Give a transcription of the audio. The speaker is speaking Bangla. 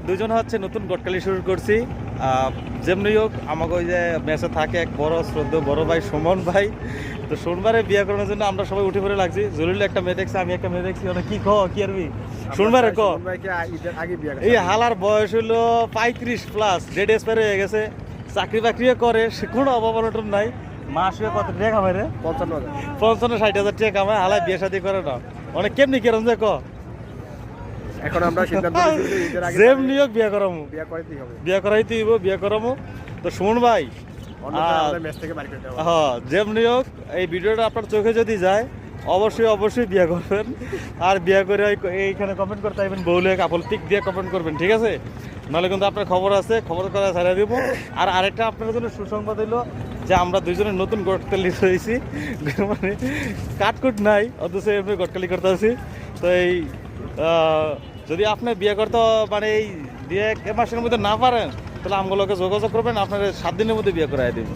দুজন হচ্ছে নতুন গটকালি শুরু করছি। যেমনি হোক আমাকে ওই যে মেসে থাকে এক বড় শ্রদ্ধ বড় ভাই সুমন ভাই, তো সোমবারে বিয়ে করানোর জন্য আমরা সবাই উঠে পড়ে লাগছি। জলিল একটা মেয়ে দেখছি, আমি একটা মেয়ে দেখছি, কি কি আরবি সোমবারে এই হালার বয়স হলো 35+, ডেড এক্সপায়ার হয়ে গেছে, চাকরি বাকরিও করে, সে কোনো অভাব অনটন নাই। মাসে কত টাকা কামায় রে? 55-60 হাজার টাকা কামায়। হালায় বিয়ে শাদী করে না, অনেক কেমনি কেরম যে এখন আমরা সিদ্ধান্ত নিয়েছি ঈদের আগে যেমনি হোক বিয়ে করামু, বিয়ে করাইতেই হবে। বিয়ে করামু। তো শুনুন ভাই, অন্যথায় আমাদের মেস থেকে বাড়ি করতে হবে। হ্যাঁ যেমনি হোক এই ভিডিওটা আপনার চোখে যদি যায় অবশ্যই বিয়ে করবেন। আর বিয়ে করে এইখানে কমেন্ট করতে চাইবেন বউলে কাপল পিক দিয়ে কমেন্ট করবেন, ঠিক আছে? নাহলে কিন্তু আপনার খবর আছে, খবর করা ছাড়া দিব। আর আরেকটা আপনার জন্য সুসংবাদ হলো যে আমরা দুইজনের নতুন গটকালি হয়েছি, মানে কাটকুট নাই, অথচ এমনি গটকালি করতে আছি। তো এই যদি আপনি বিয়ে করতে মানে এই 1 মাসের মধ্যে না পারেন, তাহলে আমগুলোকে যোগাযোগ করবেন, আপনার 7 দিনের মধ্যে বিয়ে করাই দিব।